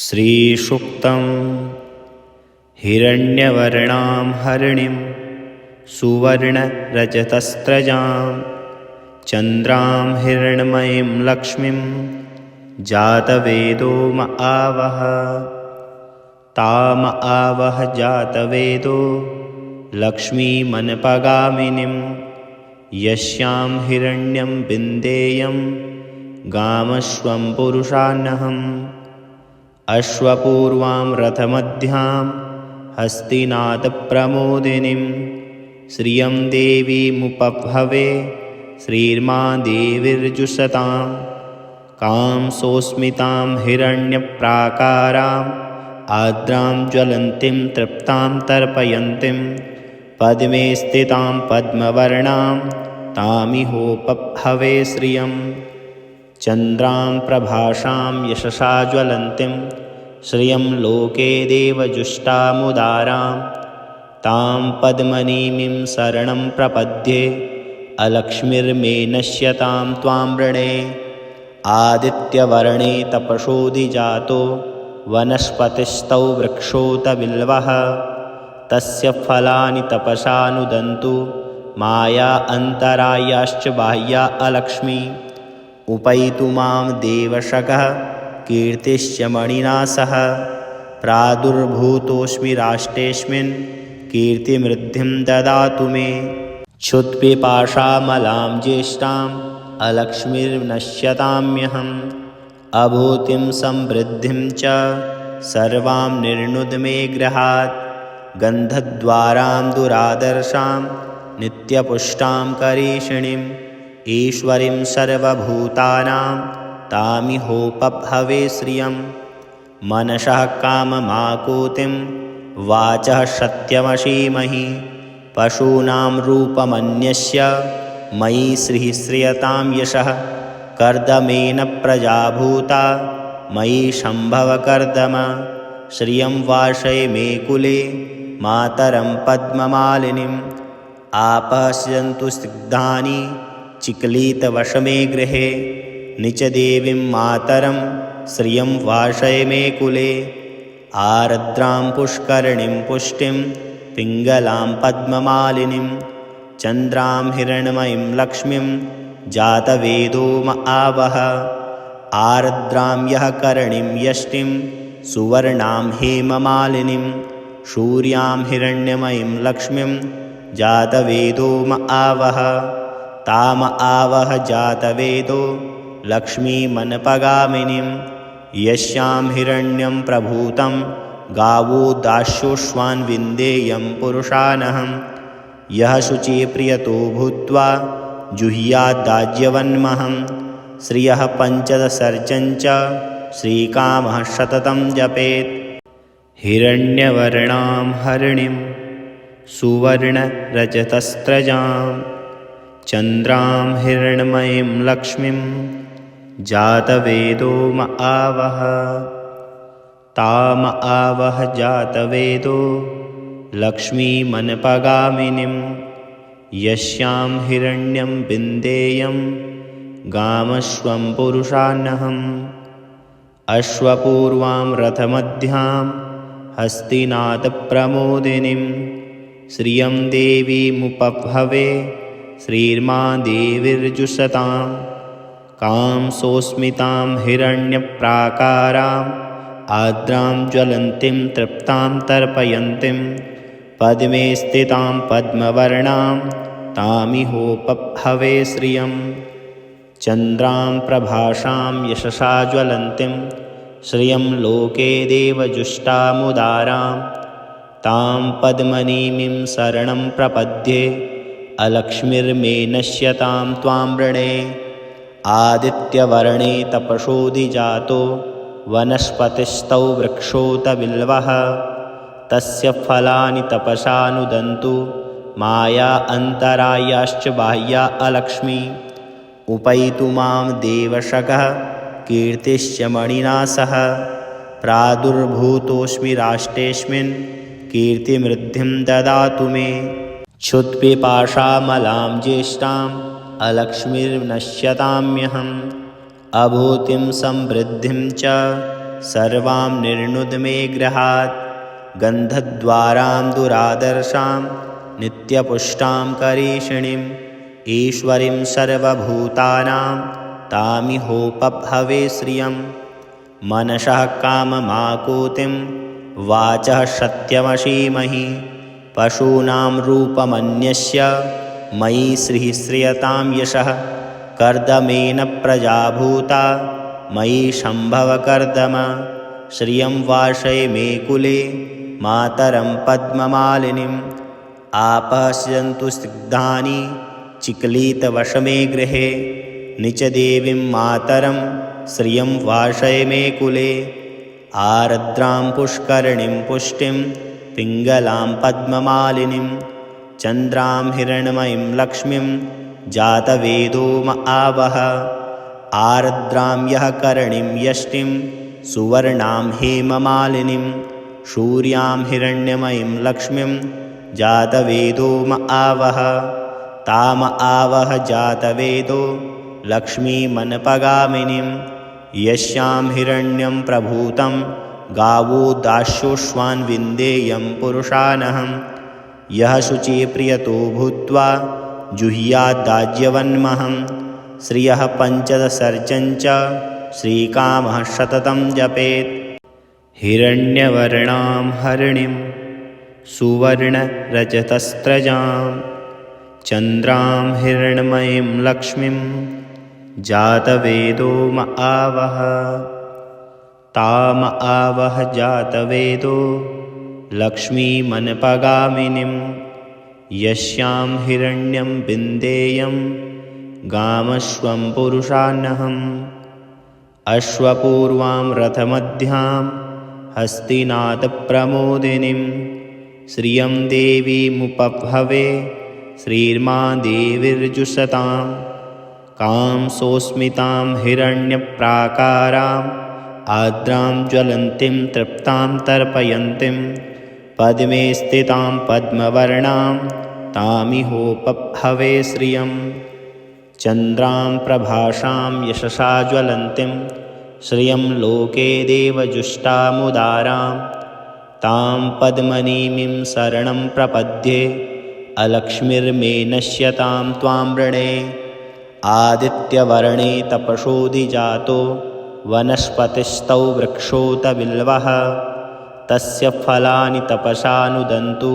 श्रीसूक्तं हिरण्यवर्णां हरिणीं सुवर्णरजतस्रजां चन्द्रां हिरण्मयीं लक्ष्मीं जातवेदो म आवह। ताम आवह जातवेदो लक्ष्मीमनपगामिनीं यस्यां हिरण्यं विन्देयं गामश्वं पुरुषान्नहम्। अश्वपूर्वां रथमध्यां हस्तिनादप्रमोदिनीं श्रियं देवीमुपभवे श्रीर्मा देवीर्जुषतां। कां सोऽस्मितां हिरण्यप्राकाराम् आर्द्रां ज्वलन्तीं तृप्तां तर्पयन्तीं पद्मे स्थितां पद्मवर्णां तामिहोपभवे श्रियम्। चन्द्रां प्रभासां यशसा ज्वलन्तीं श्रियं लोके देवजुष्टामुदारां तां पद्मनीमीं शरणं प्रपद्ये अलक्ष्मीर्मे नश्यतां त्वां वृणे। आदित्यवर्णे तपसोऽधिजातो वनस्पतिस्तौ वृक्षोत बिल्वः तस्य फलानि तपसानुदन्तु माया अन्तरायाश्च बाह्या अलक्ष्मी। उपैतु मां देवशकः कीर्तिश्च मणिना सह प्रादुर्भूतोऽस्मि राष्ट्रेऽस्मिन् कीर्तिमृद्धिं ददातु मे। क्षुत्पिपासामलां ज्येष्ठाम् अलक्ष्मीर्नश्यताम्यहम् अभूतिं समृद्धिं च सर्वां निर्नुद मे गृहात्। गन्धद्वारां दुरादर्शां नित्यपुष्टां करीषिणीं ईश्वरीं सर्वभूतानां तामिहोपभवे श्रियं। मनसः काममाकूतिं वाचः सत्यमसीमहि पशूनां रूपमन्यस्य मयि श्रीः श्रियतां यशः। कर्दमेन प्रजाभूता मयि सम्भवकर्दम श्रियं वासय मे कुले मातरं पद्ममालिनीम्। आपश्यन्तु स्निग्धानि चिक्लितवशमे गृहे निचदेवीं मातरं श्रियं वासय मे कुले। आर्द्रां पुष्करिणीं पुष्टिं पिङ्गलां पद्ममालिनीं चन्द्रां हिरण्मयीं लक्ष्मीं जातवेदो म आवह। आर्द्रां यः करणीं यष्टिं सुवर्णां हेममालिनीं सूर्यां हिरण्यमयीं लक्ष्मीं जातवेदो म आवह। ताम आवह जातवेदो लक्ष्मीमनपगामिनीं यस्यां हिरण्यं प्रभूतं गावो दास्योश्वान् विन्देयं पुरुषानहम्। यः शुचिप्रियतो भूत्वा जुह्याद्दाज्यवन्महं श्रियः पञ्चदशर्चञ्च श्रीकामः सततं जपेत्। हिरण्यवर्णां हरिणीं सुवर्णरजतस्रजां चन्द्रां हिरण्मयीं लक्ष्मीं जातवेदो म आवह। ताम आवह जातवेदो लक्ष्मीमनपगामिनीं यस्यां हिरण्यं विन्देयं गामश्वं पुरुषान्नहम्। अश्वपूर्वां रथमध्यां हस्तिनादप्रमोदिनीं श्रियं देवीमुपभवे श्रीर्मा देवीर्जुषतां। कां सोऽस्मितां हिरण्यप्राकाराम् आर्द्रां ज्वलन्तीं तृप्तां तर्पयन्तीं पद्मे स्थितां पद्मवर्णां तामिहोपभवे श्रियम्। चन्द्रां प्रभासां यशसा ज्वलन्तीं श्रियं लोके देवजुष्टामुदारां तां पद्मनीमीं शरणं प्रपद्ये अलक्ष्मीर्मे नश्यतां त्वां वृणे। आदित्यवर्णे तपसोऽधिजातो वनस्पतिस्तौ वृक्षोत बिल्वः तस्य फलानि तपसानुदन्तु माया अन्तरायाश्च बाह्या अलक्ष्मी। उपैतु मां देवशकः कीर्तिश्च मणिना सह प्रादुर्भूतोऽस्मि राष्ट्रेऽस्मिन् कीर्तिमृद्धिं ददातु मे। क्षुत्पिपासामलां ज्येष्ठाम् अलक्ष्मीर्नश्यताम्यहम् अभूतिं समृद्धिं च सर्वां निर्णुद्मे गृहात् गन्धद्वारां दुरादर्शां नित्यपुष्टां करीषिणीम् ईश्वरीं सर्वभूतानां तामिहोपभवे श्रियं मनसः काममाकूतिं वाचः सत्यमसीमहि पशूनां रूपमन्यस्य मयि श्रीः श्रियतां यशः कर्दमेन प्रजाभूता मयि सम्भवकर्दम श्रियं वासये मे कुले मातरं पद्ममालिनीम् आपश्यन्तु स्निग्धानि चिक्लीतवशमे गृहे निचदेवीं मातरं श्रियं वासये मे कुले आर्द्रां पुष्करिणीं पुष्टिं पिङ्गलां पद्ममालिनीं चन्द्रां हिरण्मयीं लक्ष्मीं जातवेदो म आवह आर्द्रां यः करणीं यष्टिं सुवर्णां हेममालिनीं सूर्यां हिरण्यमयीं लक्ष्मीं जातवेदो म आवह ताम आवह जातवेदो लक्ष्मीमनपगामिनीं यस्यां हिरण्यं प्रभूतं गावो दास्योश्वान् विन्देयं पुरुषानहं यः शुचिप्रियतो भूत्वा जुह्याद्दाज्यवन्महं श्रियः पञ्चदशर्चञ्च श्रीकामः सततं जपेत् हिरण्यवर्णां हरिणीं सुवर्णरजतस्रजां चन्द्रां हिरण्मयीं लक्ष्मीं जातवेदो म आवह ताम आवह जातवेदो लक्ष्मीमनपगामिनीं यस्यां हिरण्यं विन्देयं गामश्वं पुरुषान्नहम् अश्वपूर्वां रथमध्यां हस्तिनाथप्रमोदिनीं श्रियं देवीमुपभवे श्रीर्मा देवीर्जुषतां कांसोऽस्मितां हिरण्यप्राकाराम् आर्द्रां ज्वलन्तीं तृप्तां तर्पयन्तीं पद्मे स्थितां पद्मवर्णां तामिहोपभवे श्रियं चन्द्रां प्रभासां यशसा ज्वलन्तीं श्रियं लोके देवजुष्टामुदारां तां पद्मनीमीं शरणं प्रपद्ये अलक्ष्मीर्मे नश्यतां त्वां वृणे आदित्यवर्णे तपसोऽधिजातो वनस्पतिस्तौ वृक्षोत बिल्वः तस्य फलानि तपसा नुदन्तु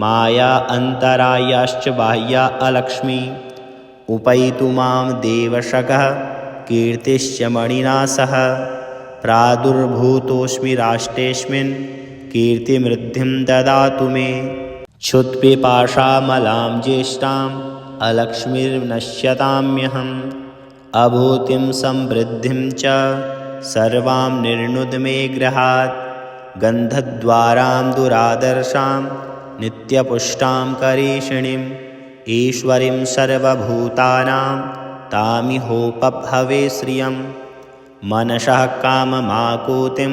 माया अन्तरायाश्च बाह्या अलक्ष्मी उपैतु मां देवशकः कीर्तिश्च मणिना सह प्रादुर्भूतोऽस्मि राष्ट्रेऽस्मिन् कीर्तिमृद्धिं ददातु मे क्षुत्पिपाशामलां ज्येष्ठाम् अलक्ष्मीर्नश्यताम्यहम् अभूतिं समृद्धिं च सर्वां निर्णुद्मे गृहात् गन्धद्वारां दुरादर्शां नित्यपुष्टां करीषिणीम् ईश्वरीं सर्वभूतानां तामिहोपभवे श्रियं मनसः काममाकूतिं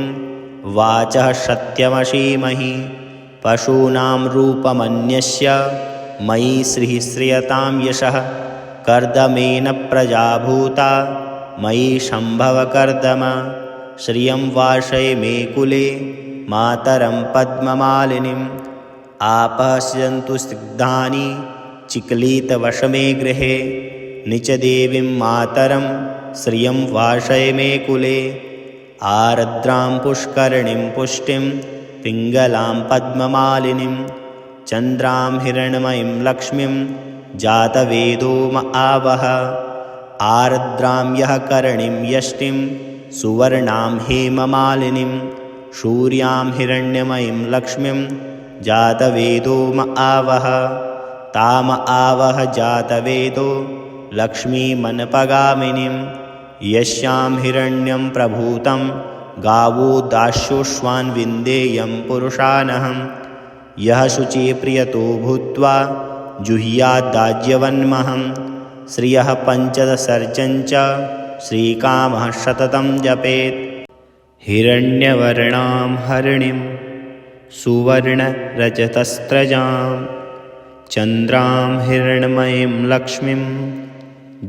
वाचः सत्यमसीमहि पशूनां रूपमन्यस्य मयि श्रीः श्रियतां यशः कर्दमेन प्रजाभूता मयि सम्भवकर्दम श्रियं वासये मे कुले मातरं पद्ममालिनीम् आपश्यन्तु स्निग्धानि चिक्लीतवशमे गृहे निचदेवीं मातरं श्रियं वासये मे कुले आर्द्रां पुष्करिणीं पुष्टिं पिङ्गलां पद्ममालिनीं चन्द्रां हिरण्मयीं लक्ष्मीं जातवेदो म आवह आर्द्रां यः करणीं यष्टिं सुवर्णां हेममालिनीं सूर्यां हिरण्यमयीं लक्ष्मीं जातवेदो म आवह ताम आवह जातवेदो लक्ष्मीमनपगामिनीं यस्यां हिरण्यं प्रभूतं गावो दास्योश्वान् विन्देयं पुरुषानहं यः शुचिप्रियतो भूत्वा जुह्याद्दाज्यवन्महं श्रियः पञ्चदशर्चञ्च श्रीकामः सततं जपेत् हिरण्यवर्णां हरिणीं सुवर्णरजतस्रजां चन्द्रां हिरण्मयीं लक्ष्मीं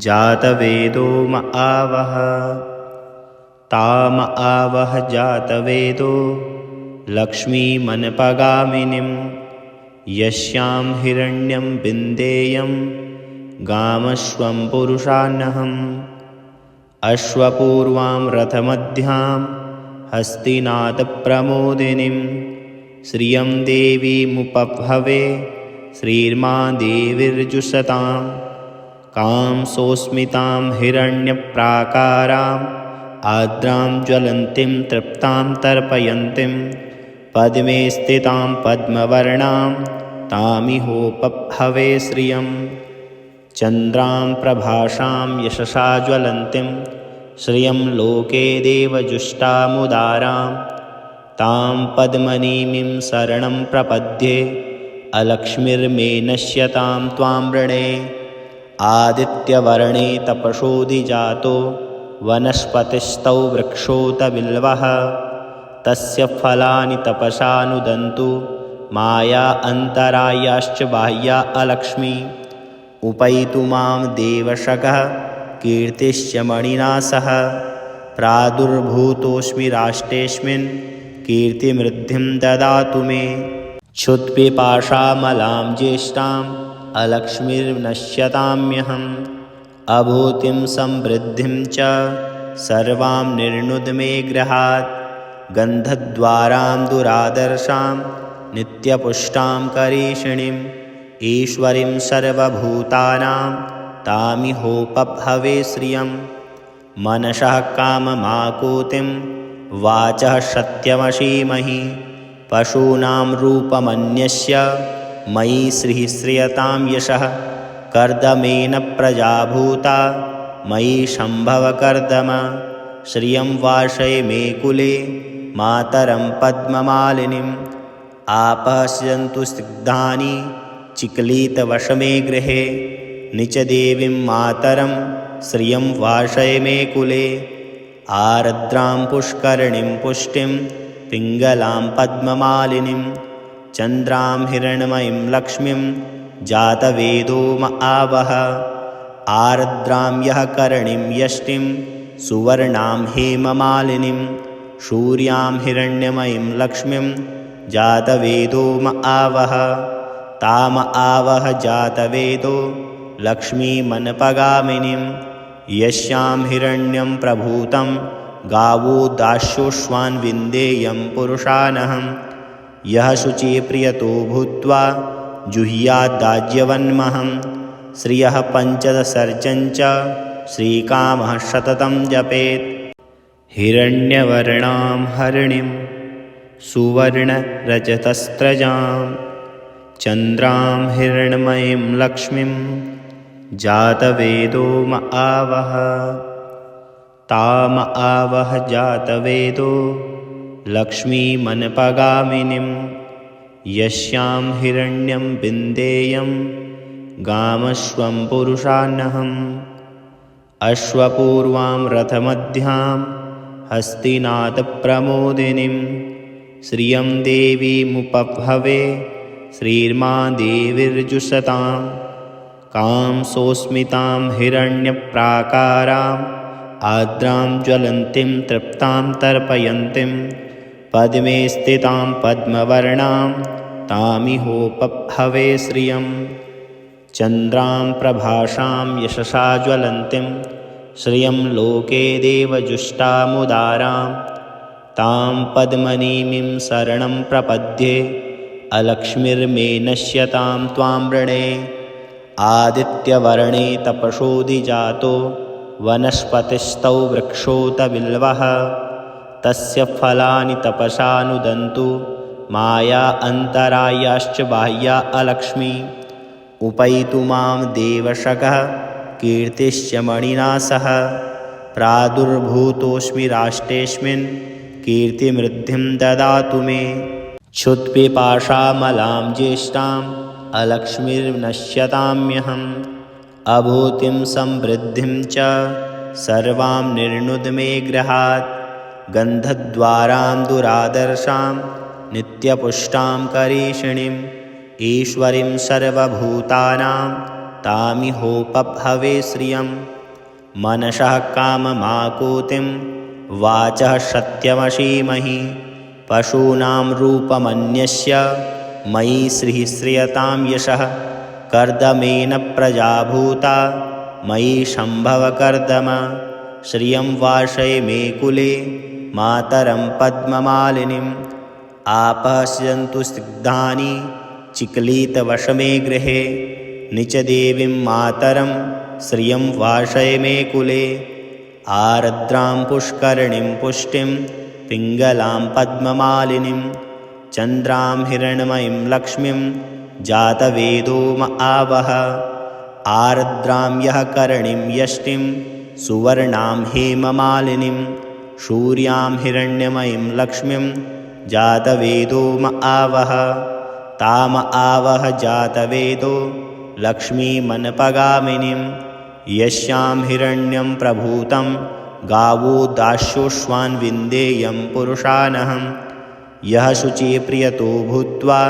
जातवेदो म आवह ताम आवह जातवेदो लक्ष्मीमनपगामिनीं यस्यां हिरण्यं बिन्देयं गामश्वं पुरुषान्नहम् अश्वपूर्वां रथमध्यां हस्तिनाथप्रमोदिनीं श्रियं देवीमुपभवे श्रीर्मा देवीर्जुषतां कां सोऽस्मितां हिरण्यप्राकाराम् आर्द्रां ज्वलन्तीं तृप्तां तर्पयन्तीं पद्मे स्थितां पद्मवर्णां तामिहोपभवे श्रियं चन्द्रां प्रभासां यशसा ज्वलन्तीं श्रियं लोके देवजुष्टामुदारां तां पद्मनीमीं शरणं प्रपद्ये अलक्ष्मीर्मे नश्यतां त्वां वृणे आदित्यवर्णे तपसोऽधिजातो वनस्पतिस्तौ वृक्षोत बिल्वः तस्य फलानि तपसानुदन्तु माया अन्तरायाश्च बाह्या अलक्ष्मी उपैतु मां देवशगः कीर्तिश्च मणिना सह प्रादुर्भूतोऽस्मि राष्ट्रेऽस्मिन् कीर्तिमृद्धिं ददातु मे क्षुत्पिपाशामलां ज्येष्ठाम् अलक्ष्मीर्नश्यताम्यहम् अभूतिं समृद्धिं च सर्वां निर्नुद मे गृहात् गन्धद्वारां दुरादर्शां नित्यपुष्टां करीषिणीम् ईश्वरीं सर्वभूतानां तामिहोपभवे श्रियं मनसः काममाकूतिं वाचः सत्यमसीमहि पशूनां रूपमन्यस्य मयि श्रीः श्रियतां यशः कर्दमेन प्रजाभूता मयि सम्भवकर्दम श्रियं वासय मे कुले मातरं पद्ममालिनीम् आपश्यन्तु स्निग्धानि चिक्लीतवशमे गृहे निचदेवीं मातरं श्रियं वासय मे कुले आर्द्रां पुष्करणीं पुष्टिं पिङ्गलां पद्ममालिनीं चन्द्रां हिरण्मयीं लक्ष्मीं जातवेदो म आवह आर्द्रां यः करणीं यष्टिं सुवर्णां हेममालिनीं सूर्यां हिरण्यमयीं लक्ष्मीं जातवेदो म आवह ताम आवह जातवेदो लक्ष्मीमनपगामिनीं यस्यां हिरण्यं प्रभूतं गावो दास्योश्वान् विन्देयं पुरुषानहम् यः शुचिप्रियतो भूत्वा जुह्याद्दाज्यवन्महं श्रियः पञ्चदशर्चं च श्रीकामः सततं जपेत् हिरण्यवर्णां हरिणीं सुवर्णरजतस्रजां चन्द्रां हिरण्मयीं लक्ष्मीं जातवेदो म आवह ताम आवह जातवेदो लक्ष्मीमनपगामिनीं यस्यां हिरण्यं बिन्देयं गामश्वं पुरुषान्नहम् अश्वपूर्वां रथमध्यां हस्तिनाथप्रमोदिनीं श्रियं देवीमुपभवे श्रीर्मा देवीर्जुषतां कां सोऽस्मितां हिरण्यप्राकाराम् आर्द्रां ज्वलन्तीं तृप्तां तर्पयन्तीं पद्मे स्थितां पद्मवर्णां तामिहोपभवे श्रियं चन्द्रां प्रभासां यशसा ज्वलन्तीं श्रियं लोके देवजुष्टामुदारां तां पद्मनीमीं शरणं प्रपद्ये अलक्ष्मीर्मे नश्यतां त्वां वृणे आदित्यवर्णे तपसोऽधिजातो वनस्पतिस्तौ वृक्षोत बिल्वः तस्य फलानि तपसानुदन्तु माया अन्तरायाश्च बाह्या अलक्ष्मी उपैतु मां देवशगः कीर्तिश्च मणिना सह प्रादुर्भूतोऽस्मि राष्ट्रेऽस्मिन् कीर्तिमृद्धिं ददातु मे क्षुत्पिपाशामलां ज्येष्ठाम् अलक्ष्मीर्नश्यताम्यहम् अभूतिं समृद्धिं च सर्वां निर्नुद मे गृहात् गन्धद्वारां दुरादर्शां नित्यपुष्टां करीषिणीम् ईश्वरीं सर्वभूतानां तामिहोपभवे श्रियं मनसः काममाकूतिं वाचः सत्यमसीमहि पशूनां रूपमन्यस्य मयि श्रीः श्रियतां यशः कर्दमेन प्रजा भूता मयि सम्भवकर्दम श्रियं वासय मे कुले मातरं पद्ममालिनीम् आपश्यन्तु स्निग्धानि चिक्लीतवशमे गृहे निचदेवीं मातरं श्रियं वासय मे कुले आर्द्रां पुष्करणीं पुष्टिं पिङ्गलां पद्ममालिनीं चन्द्रां हिरण्मयीं लक्ष्मीं जातवेदो म आवह आर्द्रां यः करणीं यष्टिं सुवर्णां हेममालिनीं सूर्यां हिरण्यमयीं लक्ष्मीं जातवेदो म आवह ताम आवह जातवेदो लक्ष्मीमनपगामिनीं यस्यां हिरण्यं प्रभूतं गावो दास्योश्वान् विन्देयं पुरुषानहं यः शुचिप्रियतो भूत्वा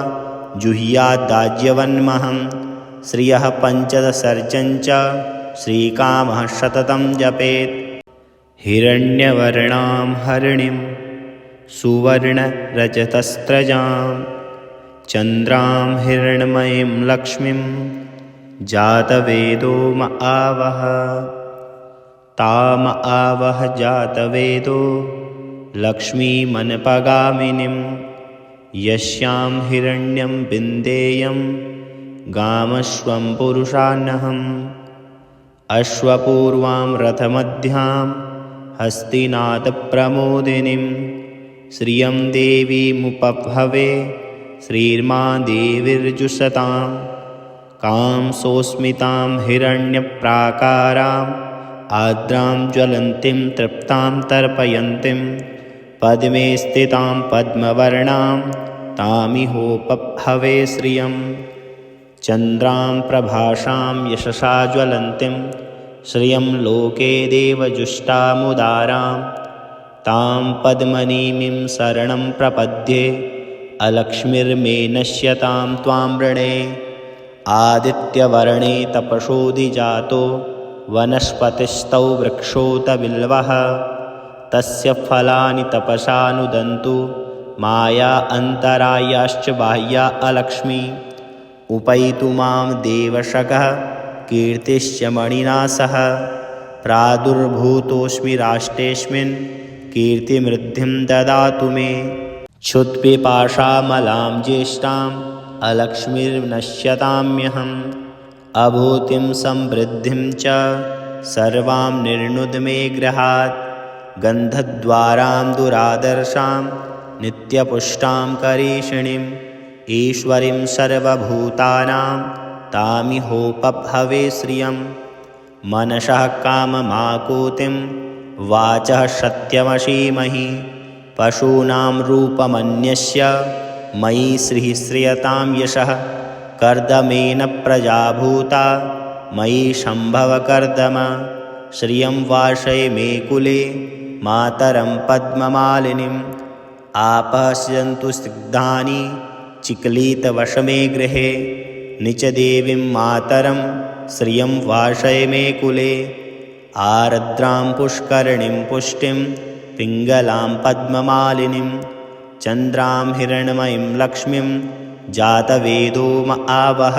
जुह्याद्दाज्यवन्महं श्रियः पञ्चदशर्चञ्च श्रीकामः सततं जपेत् हिरण्यवर्णां हरिणीं सुवर्णरजतस्रजां चन्द्रां हिरण्मयीं लक्ष्मीं जातवेदो म आवह ताम आवह जातवेदो लक्ष्मीमनपगामिनीं यस्यां हिरण्यं विन्देयं गामश्वं पुरुषान्नहम् अश्वपूर्वां रथमध्यां हस्तिनाथप्रमोदिनीं श्रियं देवीमुपभवे श्रीर्मा देवीर्जुषतां कां सोऽस्मितां हिरण्यप्राकाराम् आर्द्रां ज्वलन्तीं तृप्तां तर्पयन्तीं पद्मे स्थितां पद्मवर्णां तामिहोपभवे श्रियं चन्द्रां प्रभासां यशसा ज्वलन्तीं श्रियं लोके देवजुष्टामुदारां तां पद्मनीमीं शरणं प्रपद्ये अलक्ष्मीर्मे नश्यतां त्वां वृणे आदित्यवर्णे तपसोऽधिजातो वनस्पतिस्तौ वृक्षोत बिल्वः तस्य फलानि तपसा नुदन्तु माया अन्तरायाश्च बाह्या अलक्ष्मी उपैतु मां देवशकः कीर्तिश्च मणिना सह प्रादुर्भूतोऽस्मि राष्ट्रेऽस्मिन् कीर्तिमृद्धिं ददातु मे क्षुत्पिपाशामलां ज्येष्ठाम् अलक्ष्मीर्नश्यताम्यहम् अभूतिं समृद्धिं च सर्वां निर्नुद मे गृहात् गन्धद्वारां दुरादर्शां नित्यपुष्टां करीषिणीम् ईश्वरीं सर्वभूतानां तामिहोपभवे श्रियं मनसः काममाकूतिं वाचः सत्यमसीमहि पशूनां रूपमन्यस्य मयि श्रीः श्रियतां यशः कर्दमेन प्रजा भूता मयि सम्भवकर्दम श्रियं वासय मे कुले मातरं पद्ममालिनीम् आपश्यन्तु स्निग्धानि चिक्लीतवशमे गृहे निचदेवीं मातरं श्रियं वासय मे कुले आर्द्रां पुष्करणीं पुष्टिं पिङ्गलां पद्ममालिनीं चन्द्रां हिरण्मयीं लक्ष्मीं जातवेदो म आवह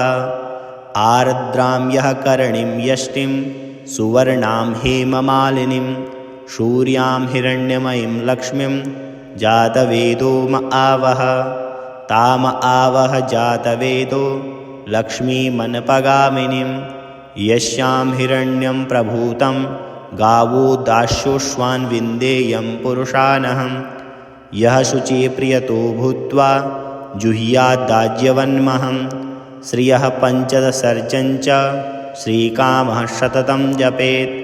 आर्द्रां यः करणीं यष्टिं सुवर्णां हेममालिनीं सूर्यां हिरण्यमयीं लक्ष्मीं जातवेदो म आवह ताम आवह जातवेदो लक्ष्मीमनपगामिनीं यस्यां हिरण्यं प्रभूतं गावो दास्योश्वान् विन्देयं पुरुषानहं यः शुचिप्रियतो भूत्वा जुह्याद्दाज्यवन्महं श्रियः पञ्चदशर्चञ्च श्रीकामः सततं जपेत्